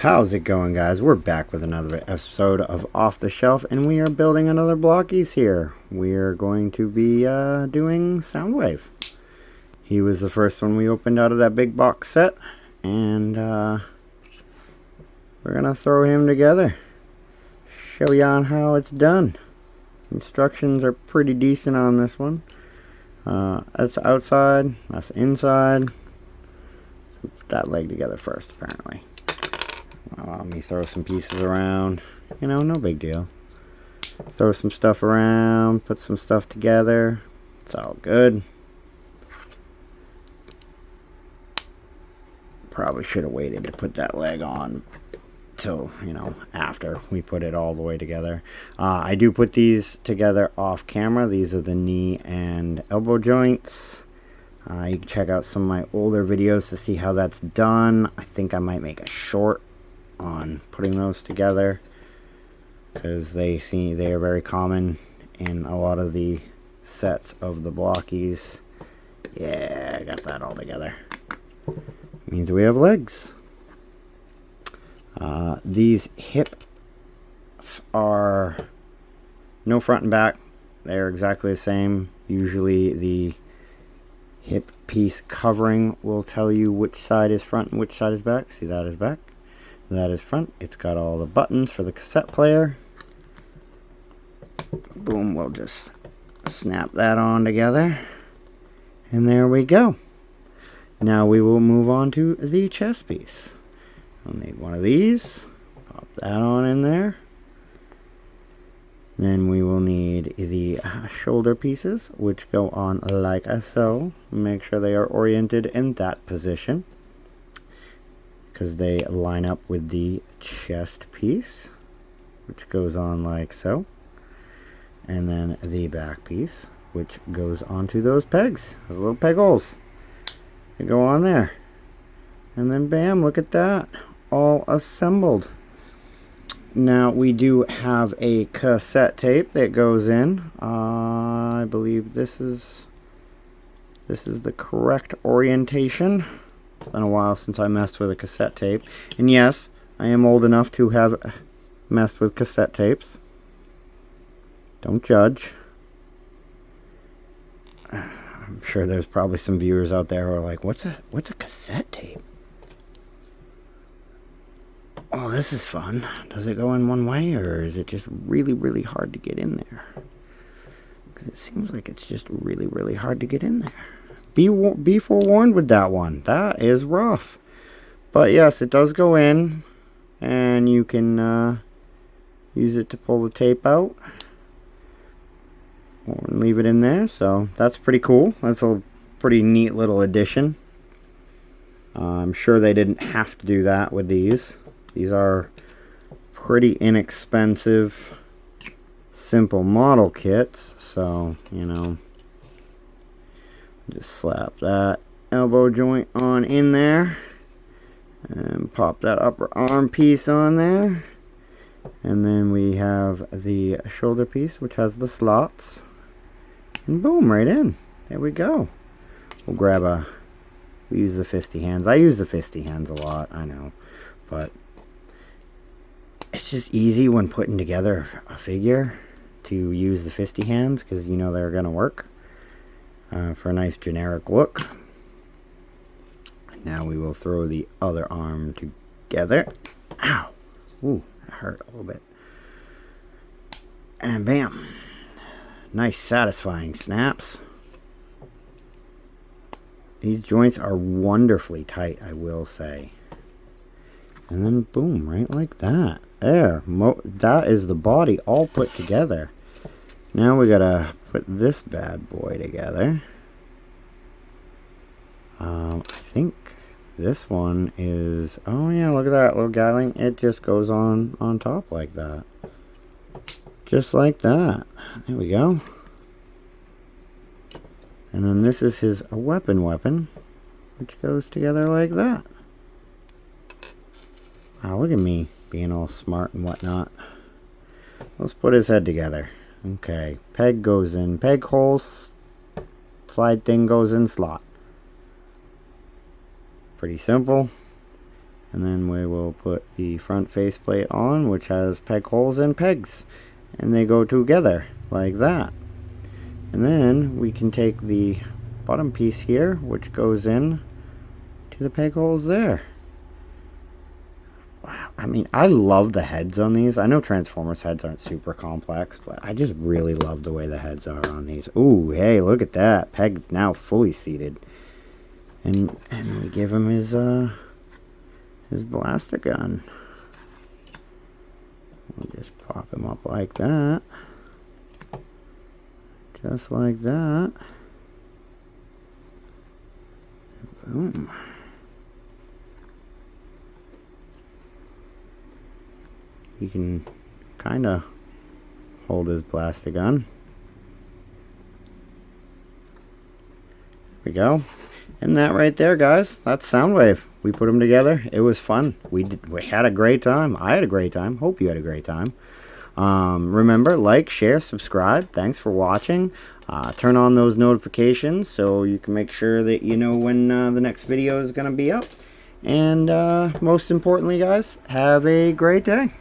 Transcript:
How's it going, guys? We're back with another episode of Off the Shelf, and we are building another Blokees here. We are going to be doing Soundwave. He was the first one we opened out of that big box set, and we're gonna throw him together. Show you on how it's done. Instructions are pretty decent on this one. That's outside, that's inside. Put that leg together first, apparently. Let me throw some pieces around. You know, no big deal. Throw some stuff around, put some stuff together. It's all good. Probably should have waited to put that leg on till, you know, after we put it all the way together. I do put these together off camera. These are the knee and elbow joints. You can check out some of my older videos to see how that's done. I think I might make a short on putting those together because they are very common in a lot of the sets of the Blokees. Yeah, I got that all together. Means we have legs. These hips are no front and back. They're exactly the same. Usually the hip piece covering will tell you which side is front and which side is back. See, that is back. That is front. It's got all the buttons for the cassette player. Boom, we'll just snap that on together. And there we go. Now we will move on to the chest piece. I'll need one of these. Pop that on in there. Then we will need the shoulder pieces, which go on like so. Make sure they are oriented in that position, because they line up with the chest piece, which goes on like so. And then the back piece, which goes onto those pegs, those little peg holes. They go on there. And then bam, look at that, all assembled. Now we do have a cassette tape that goes in. I believe this is the correct orientation. It's been a while since I messed with a cassette tape. And yes, I am old enough to have messed with cassette tapes. Don't judge. I'm sure there's probably some viewers out there who are like, what's a cassette tape? Oh, this is fun. Does it go in one way, or is it just really, really hard to get in there? Because it seems like it's just really, really hard to get in there. Be forewarned with that one. That is rough. But yes, it does go in, and you can use it to pull the tape out or leave it in there. So that's pretty cool. That's a pretty neat little addition. I'm sure they didn't have to do that with these. These are pretty inexpensive, simple model kits, so, you know, just slap that elbow joint on in there and pop that upper arm piece on there. And then we have the shoulder piece, which has the slots, and boom, right in. There we go. We'll use the fisty hands. I use the fisty hands a lot, I know, but it's just easy when putting together a figure to use the fisty hands, because you know they're going to work for a nice generic look. Now we will throw the other arm together. Ow! Ooh, that hurt a little bit. And bam! Nice satisfying snaps. These joints are wonderfully tight, I will say. And then boom, right like that. There, that is the body all put together. Now we gotta put this bad boy together. I think this one is, oh yeah, look at that little guiling. It just goes on top like that. Just like that. There we go. And then this is his weapon, which goes together like that. Wow, look at me being all smart and whatnot. Let's put his head together. Okay, peg goes in peg hole, slide thing goes in slot. Pretty simple. And then we will put the front faceplate on, which has peg holes and pegs. And they go together like that. And then we can take the bottom piece here, which goes in to the peg holes there. Wow, I mean, I love the heads on these. I know Transformers heads aren't super complex, but I just really love the way the heads are on these. Ooh, hey, look at that. Peg's now fully seated. And we give him his blaster gun. We'll just pop him up like that. Just like that. Boom. He can kind of hold his blaster gun. There we go. And that right there, guys, that's Soundwave. We put them together. It was fun. We had a great time. I had a great time. Hope you had a great time. Remember, like, share, subscribe. Thanks for watching. Turn on those notifications so you can make sure that you know when the next video is going to be up. And most importantly, guys, have a great day.